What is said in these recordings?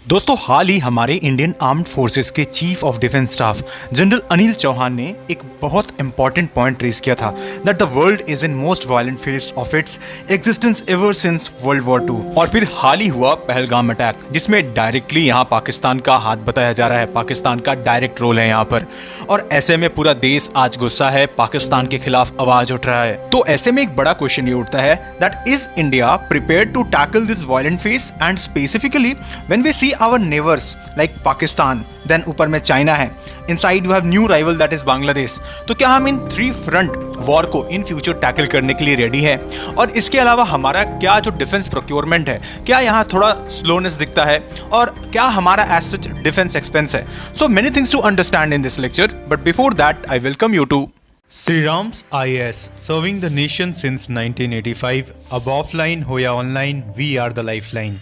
दोस्तों हाल ही हमारे इंडियन आर्म्ड फोर्सेस के chief of defence staff general Anil Chauhan ने एक बहुत इंपॉर्टेंट पॉइंट रेज किया था that the world is in most violent phase of its existence ever since world war two. और फिर हाल ही हुआ पहलगाम अटैक जिसमें डायरेक्टली यहाँ पाकिस्तान का हाथ बताया जा रहा है, पाकिस्तान का डायरेक्ट रोल है यहाँ पर। और ऐसे में पूरा देश आज गुस्सा है, पाकिस्तान के खिलाफ आवाज उठ रहा है। तो ऐसे में एक बड़ा क्वेश्चन ये उठता है that is India prepared to tackle this violent phase and specifically when we see our neighbors like Pakistan, then ऊपर में चाइना है, inside you have new rival that is Bangladesh. तो क्या हम इन थ्री फ्रंट वॉर को इन फ्यूचर टैकल करने के लिए रेडी है? और इसके अलावा हमारा क्या जो डिफेंस प्रोक्योरमेंट है, क्या यहाँ थोड़ा स्लोनेस दिखता है और क्या हमारा एज सच डिफेंस एक्सपेंस है? So many things to understand in this lecture, but before that I welcome you to Sriram's IAS, serving the nation since 1985. अब ऑफलाइन हो या online, we are the lifeline.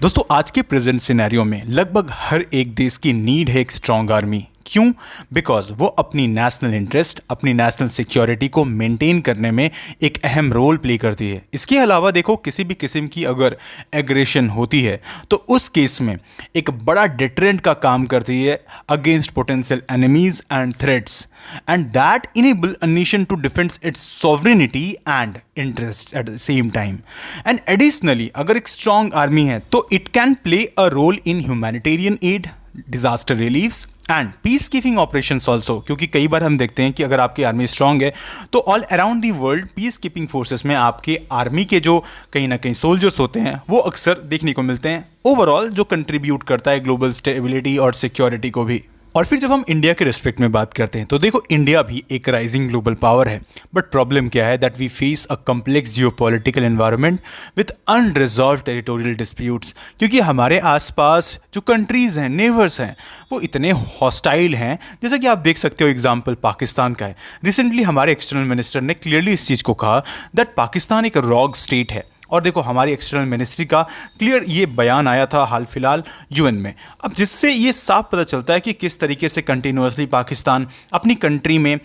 दोस्तों आज के present scenario में लगभग हर एक देश की नीड है एक स्ट्रॉन्ग आर्मी। क्यों? बिकॉज वो अपनी नेशनल इंटरेस्ट, अपनी नेशनल सिक्योरिटी को मेंटेन करने में एक अहम रोल प्ले करती है। इसके अलावा देखो किसी भी किस्म की अगर एग्रेशन होती है तो उस केस में एक बड़ा डिटरेंट का काम करती है against potential enemies and threats, and that enable a nation to defend its sovereignty and interest at the same time. And additionally अगर एक स्ट्रॉन्ग आर्मी है तो it can play a role in humanitarian aid, disaster reliefs and peace keeping operations also. क्योंकि कई बार हम देखते हैं कि अगर आपकी आर्मी स्ट्रांग है तो all around the world peace keeping forces में आपके आर्मी के जो कहीं ना कहीं सोल्जर्स होते हैं वो अक्सर देखने को मिलते हैं, ओवरऑल जो कंट्रीब्यूट करता है ग्लोबल स्टेबिलिटी और सिक्योरिटी को भी। और फिर जब हम इंडिया के रिस्पेक्ट में बात करते हैं तो देखो इंडिया भी एक राइजिंग ग्लोबल पावर है, बट प्रॉब्लम क्या है that we face a complex geopolitical environment with unresolved territorial disputes. क्योंकि हमारे आसपास जो कंट्रीज हैं, नेबर्स हैं, वो इतने हॉस्टाइल हैं। जैसा कि आप देख सकते हो एग्जाम्पल पाकिस्तान का है। रिसेंटली हमारे एक्सटर्नल मिनिस्टर ने क्लियरली इस चीज़ को कहा दैट पाकिस्तान एक रॉग स्टेट है। और देखो हमारी एक्सटर्नल मिनिस्ट्री का क्लियर ये बयान आया था हाल फिलहाल यूएन में। अब जिससे ये साफ पता चलता है कि किस तरीके से कंटिन्यूसली पाकिस्तान अपनी कंट्री में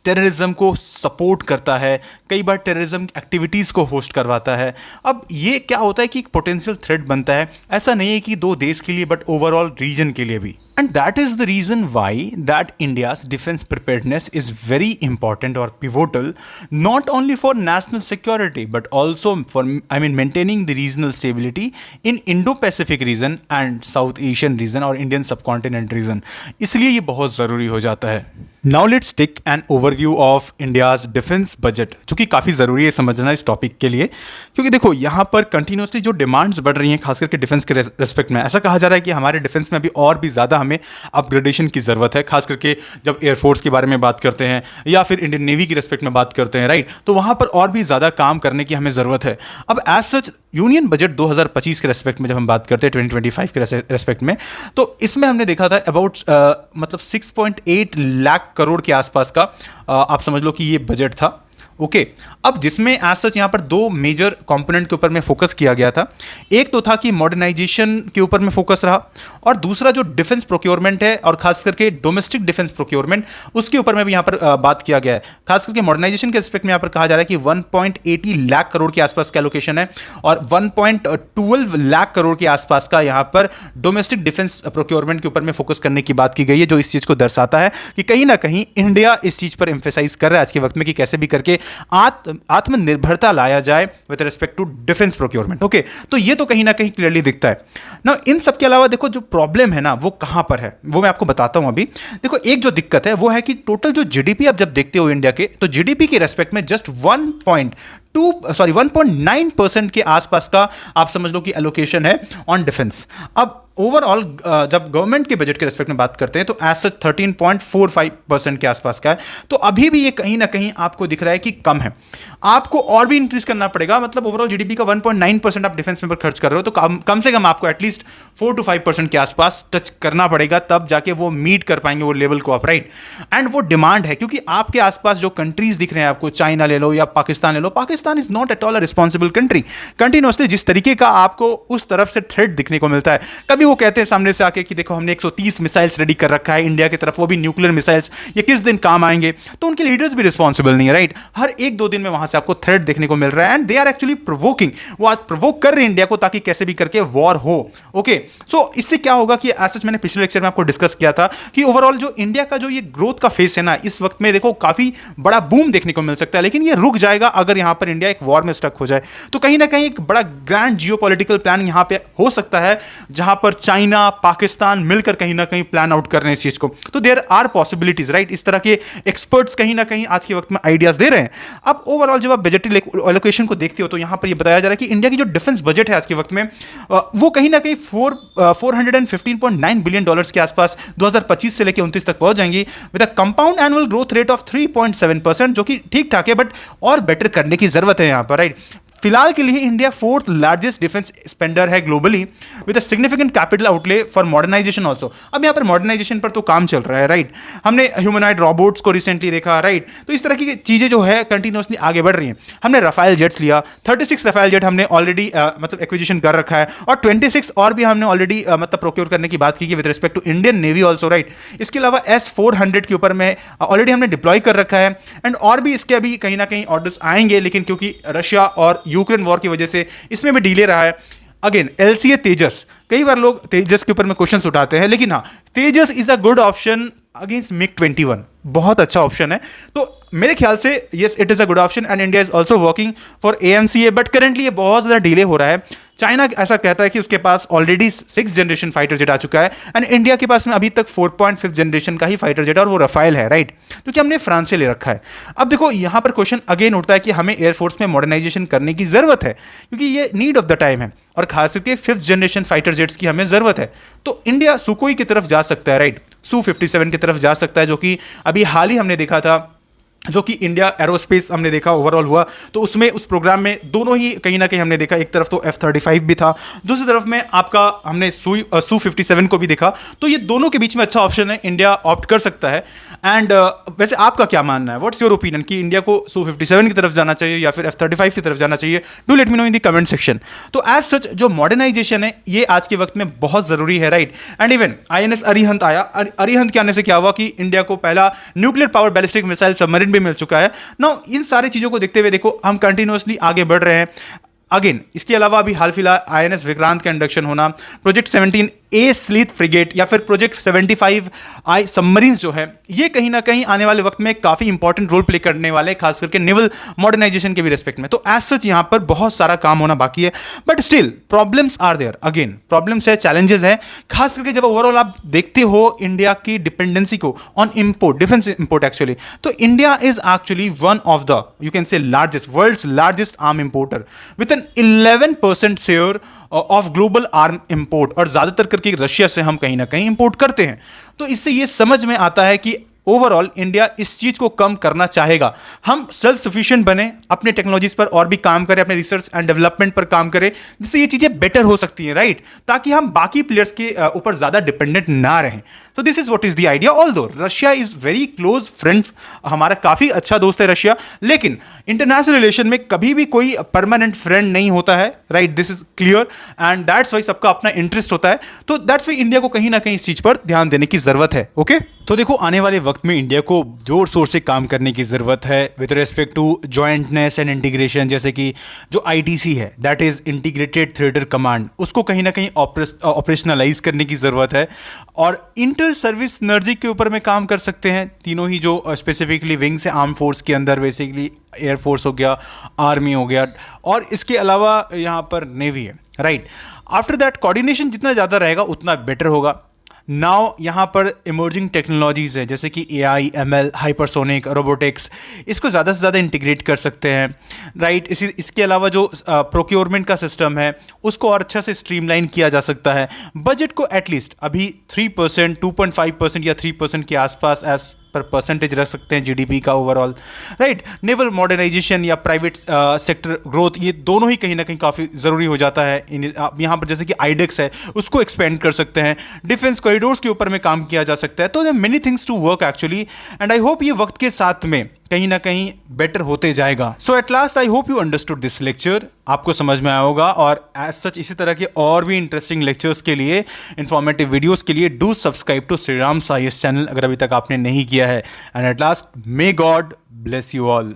टेररिज्म को सपोर्ट करता है, कई बार टेररिज्म एक्टिविटीज़ को होस्ट करवाता है। अब ये क्या होता है कि एक पोटेंशियल थ्रेट बनता है, ऐसा नहीं है कि दो देश के लिए बट ओवरऑल रीजन के लिए भी। And that is the reason why that India's defense preparedness is very important or pivotal, not only for national security but also for maintaining the regional stability in Indo-Pacific region and South Asian region और Indian subcontinent region। इसलिए ये बहुत ज़रूरी हो जाता है। Now let's take an overview of India's defense budget, जो कि काफ़ी ज़रूरी है समझना इस टॉपिक के लिए। क्योंकि देखो यहाँ पर कंटिन्यूसली जो डिमांड्स बढ़ रही हैं खास करके डिफेंस के रेस्पेक्ट में, ऐसा कहा जा रहा है कि हमारे डिफेंस में अभी और भी ज़्यादा हमें अपग्रेडेशन की ज़रूरत है। खास करके जब एयरफोर्स के बारे में बात करते हैं या फिर इंडियन नेवी की रेस्पेक्ट में बात करते हैं, राइट, तो वहाँ पर और भी ज़्यादा काम करने की हमें ज़रूरत है। अब एज सच यूनियन बजट 2025 के रेस्पेक्ट में जब हम बात करते हैं 2025 के रेस्पेक्ट में, तो इसमें हमने देखा था अबाउट मतलब 6.8 लाख करोड़ के आसपास का आप समझ लो कि ये बजट था। ओके अब जिसमें एज सच यहाँ पर दो मेजर कंपोनेंट के ऊपर में फोकस किया गया था। एक तो था कि मॉडर्नाइजेशन के ऊपर में फोकस रहा, और दूसरा जो डिफेंस प्रोक्योरमेंट है और खास करके डोमेस्टिक डिफेंस प्रोक्योरमेंट, उसके ऊपर में भी यहाँ पर बात किया गया है। खास करके मॉडर्नाइजेशन के रिस्पेक्ट में यहाँ पर कहा जा रहा है कि 1.80 लाख करोड़ के आसपास का एलोकेशन है और 1.12 लाख करोड़ के आसपास का यहाँ पर डोमेस्टिक डिफेंस प्रोक्योरमेंट के ऊपर में फोकस करने की बात की गई है, जो इस चीज़ को दर्शाता है कि कहीं ना कहीं इंडिया इस चीज़ पर एम्फेसाइज कर रहा है आज के वक्त में कि कैसे भी करके आत्मनिर्भरता लाया जाए with respect to defence procurement. Okay, तो ये तो कहीं ना कहीं क्लियरली दिखता है ना। इन सब के अलावा देखो जो प्रॉब्लम है ना वो कहां पर है वो मैं आपको बताता हूं। अभी देखो एक जो दिक्कत है वो है कि टोटल जो जीडीपी आप जब देखते हो इंडिया के, तो जीडीपी के रेस्पेक्ट में जस्ट 1.9% के आसपास का आप समझ लो कि एलोकेशन है ऑन डिफेंस। अब ओवरऑल जब गवर्नमेंट के बजट के रेस्पेक्ट में बात करते हैं तो एज सच 13.45% के आसपास का है। तो अभी भी ये कहीं ना कहीं आपको दिख रहा है कि कम है, आपको और भी इंक्रीज करना पड़ेगा। मतलब ओवरऑल जीडीपी का 1.9% आप डिफेंस में खर्च कर रहे हो, तो कम से कम आपको एटलीस्ट 4 to 5% के आसपास टच करना पड़ेगा, तब जाके वो मीट कर पाएंगे वो लेवल को आप, राइट। एंड वो डिमांड है क्योंकि आपके आसपास जो कंट्रीज दिख रहे हैं आपको, चाइना ले लो या पाकिस्तान ले लो, Pakistan is not at all a responsible country. Continuously जिस तरीके का आपको उस तरफ से थ्रेट दिखने को मिलता है, कभी वो कहते हैं सामने से आके कि देखो हमने 130 मिसाइल्स रेडी कर रखा है इंडिया की तरफ, वो भी न्यूक्लियर मिसाइल्स, ये किस दिन काम आएंगे, तो उनके लीडर्स भी रिस्पॉन्सिबल नहीं है, राइट। हर 1-2 दिन में वहां से आपको थ्रेट देखने को मिल रहा है, and they are actually provoking, वो आज प्रोवोक कर रहे हैं इंडिया को ताकि कैसे भी करके वॉर हो। ओके, सो इससे क्या होगा कि ऐसा मैंने पिछले लेक्चर में आपको डिस्कस किया था कि ओवरऑल जो इंडिया का जो ये ग्रोथ का फेस है ना, इस वक्त में देखो काफी बड़ा बूम देखने को मिल सकता है, लेकिन ये रुक जाएगा अगर यहां पर इंडिया एक वॉर में स्टक हो जाए। तो कहीं ना कहीं एक बड़ा ग्रैंड जियोपॉलिटिकल प्लान यहां पे हो सकता है, जहां पर चाइना, पाकिस्तान मिलकर कहीं ना कहीं प्लान आउट कर रहे हैं इस चीज को। तो देयर आर पॉसिबिलिटीज, राइट। इस तरह के एक्सपर्ट्स कहीं ना कहीं आज के वक्त में आइडियाज दे रहे हैं। अब ओवरऑल जब आप बजटरी एलोकेशन को देखते हो तो यहां पर यह बताया जा रहा है कि इंडिया की जो डिफेंस बजट है आज के वक्त में, वो कहीं ना कहीं 415.9 बिलियन डॉलर्स के आसपास 2025 से लेकर 29 तक पहुंच जाएंगी, with a compound annual growth rate of 3.7%, जो कि ठीक ठाक है, बट और बेटर करने की जरूरत है यहां पर, राइट। फिलहाल के लिए India 4th largest defence spender है globally, with a significant capital outlay for modernization also. अब यहाँ पर मॉडर्नाइजेशन पर तो काम चल रहा है, राइट। हमने ह्यूमनॉइड रोबोट्स को रिसेंटली देखा, राइट। तो इस तरह की चीजें जो है कंटिन्यूसली आगे बढ़ रही हैं। हमने रफाइल जेट्स लिया, 36 रफाइल जेट हमने ऑलरेडी मतलब एक्विजिशन कर रखा है, और 26 और भी हमने ऑलरेडी मतलब प्रोक्योर करने की बात की with respect to Indian navy also, right. इसके अलावा S-400 के ऊपर में ऑलरेडी हमने डिप्लॉय कर रखा है, एंड और भी इसके अभी कहीं ना कहीं ऑर्डर्स आएंगे, लेकिन क्योंकि रशिया और यूक्रेन वॉर की वजह से इसमें भी डिले रहा है। अगेन LCA तेजस, कई बार लोग तेजस के ऊपर में क्वेश्चंस उठाते हैं, लेकिन हाँ, Tejas is a good option against MiG-21, बहुत अच्छा ऑप्शन है। तो मेरे ख्याल से yes, it is a good option, and India is also working for AMCA, but currently ये बहुत ज्यादा डिले हो रहा है। चाइना ऐसा कहता है कि उसके पास already 6th generation fighter jet आ चुका है, एंड इंडिया के पास में अभी तक 4.5 जनरेशन का ही फाइटर जेट है, और वो रफाइल है, राइट, क्योंकि हमने फ्रांस से ले रखा है। अब देखो यहां पर क्वेश्चन अगेन उठता है कि हमें एयरफोर्स में मॉडर्नाइजेशन करने की जरूरत है, क्योंकि ये नीड ऑफ द टाइम है, और खास करके 5th जनरेशन फाइटर जेट्स की हमें जरूरत है। तो इंडिया सुकोई की तरफ जा सकता है, राइट, Su-57 की तरफ जा सकता है, जो कि अभी हाल ही हमने देखा था, जो कि इंडिया एरोस्पेस हमने देखा ओवरऑल हुआ, तो उसमें उस प्रोग्राम में दोनों ही कहीं ना कहीं हमने देखा, एक तरफ तो F-35 भी था, दूसरी तरफ में आपका हमने Su-57 को भी देखा। तो ये दोनों के बीच में अच्छा ऑप्शन है, इंडिया ऑप्ट कर सकता है। एंड वैसे आपका क्या मानना है, व्हाट्स योर ओपिनियन, कि इंडिया को Su-57 की तरफ जाना चाहिए या फिर F-35 की तरफ जाना चाहिए? Do let me know in the comment section. तो एज सच जो मॉडर्नाइजेशन है ये आज के वक्त में बहुत जरूरी है, right. And even INS Arihant आया, अरिहंत के आने से क्या हुआ कि इंडिया को पहला nuclear power ballistic missile submarine भी मिल चुका है। नाउ इन सारी चीजों को देखते हुए देखो हम कंटिन्यूअसली आगे बढ़ रहे हैं। अगेन इसके अलावा अभी हाल फिलहाल INS विक्रांत का इंडक्शन होना, प्रोजेक्ट 17A स्लीथ फ्रिगेट या फिर प्रोजेक्ट 75I सबमरीन्स जो है, ये कहीं ना कहीं आने वाले वक्त में काफी इंपॉर्टेंट रोल प्ले करने वाले, खास करके नेवल मॉडर्नाइजेशन के भी रिस्पेक्ट में। तो एज सच यहां पर बहुत सारा काम होना बाकी है, but still problems are there. Again problems है, चैलेंजेस है, खास करके जब ओवरऑल आप देखते हो इंडिया की डिपेंडेंसी को on import, defence import actually, तो India is actually one of the you can say largest, world's largest arm importer with 11% share of global arm import, और ज्यादातर करके रशिया से हम कहीं ना कहीं इंपोर्ट करते हैं। तो इससे ये समझ में आता है कि ओवरऑल इंडिया इस चीज को कम करना चाहेगा। हम सेल्फ सफिशिएंट बने, अपने टेक्नोलॉजीज पर और भी काम करें, अपने रिसर्च एंड डेवलपमेंट पर काम करें, जिससे ये चीजें बेटर हो सकती हैं, राइट, ताकि हम बाकी प्लेयर्स के ऊपर ज्यादा डिपेंडेंट ना रहें। तो this is what is the idea. Although Russia is very close friend, हमारा काफी अच्छा दोस्त है रशिया, लेकिन इंटरनेशनल रिलेशन में कभी भी कोई परमानेंट फ्रेंड नहीं होता है, right, this is clear, and that's why सबका अपना इंटरेस्ट होता है। तो दैट्स वाई इंडिया को कहीं ना कहीं इस चीज पर ध्यान देने की जरूरत है। ओके, तो देखो आने वाले वक्त में इंडिया को जोर शोर से काम करने की जरूरत है with respect to jointness and integration, जैसे कि जो ITC है, that is integrated theatre command, उसको कहीं ना कहीं ऑपरेशनलाइज करने की जरूरत है, और इंटर सर्विस सिनर्जी के ऊपर में काम कर सकते हैं तीनों ही, जो स्पेसिफिकली विंग से आर्म फोर्स के अंदर, बेसिकली एयरफोर्स हो गया, आर्मी हो गया, और इसके अलावा यहाँ पर नेवी है, राइट। आफ्टर दैट कोऑर्डिनेशन जितना ज़्यादा रहेगा उतना बेटर होगा। नाउ यहाँ पर इमर्जिंग टेक्नोलॉजीज है, जैसे कि AI, ML, हाइपरसोनिक, रोबोटिक्स, इसको ज़्यादा से ज़्यादा इंटीग्रेट कर सकते हैं, राइट। इसके अलावा जो प्रोक्योरमेंट का सिस्टम है उसको और अच्छा से स्ट्रीमलाइन किया जा सकता है। बजट को एटलीस्ट अभी 3%, 2.5% या 3% के आसपास एज पर परसेंटेज रख सकते हैं GDP का ओवरऑल, राइट। नेवल मॉडर्नाइजेशन या प्राइवेट सेक्टर ग्रोथ, ये दोनों ही कहीं ना कहीं काफ़ी ज़रूरी हो जाता है। यहाँ पर जैसे कि IDEX है उसको एक्सपेंड कर सकते हैं, डिफेंस कॉरिडोर्स के ऊपर में काम किया जा सकता है। तो there many things to work actually, and I hope ये वक्त के साथ में कहीं ना कहीं बेटर होते जाएगा। So at last I hope you understood this lecture, आपको समझ में आया होगा। और एज सच इसी तरह के और भी इंटरेस्टिंग लेक्चर्स के लिए, इंफॉर्मेटिव वीडियोस के लिए do subscribe to Shriram IAS channel अगर अभी तक आपने नहीं किया है। And at last may God bless you all.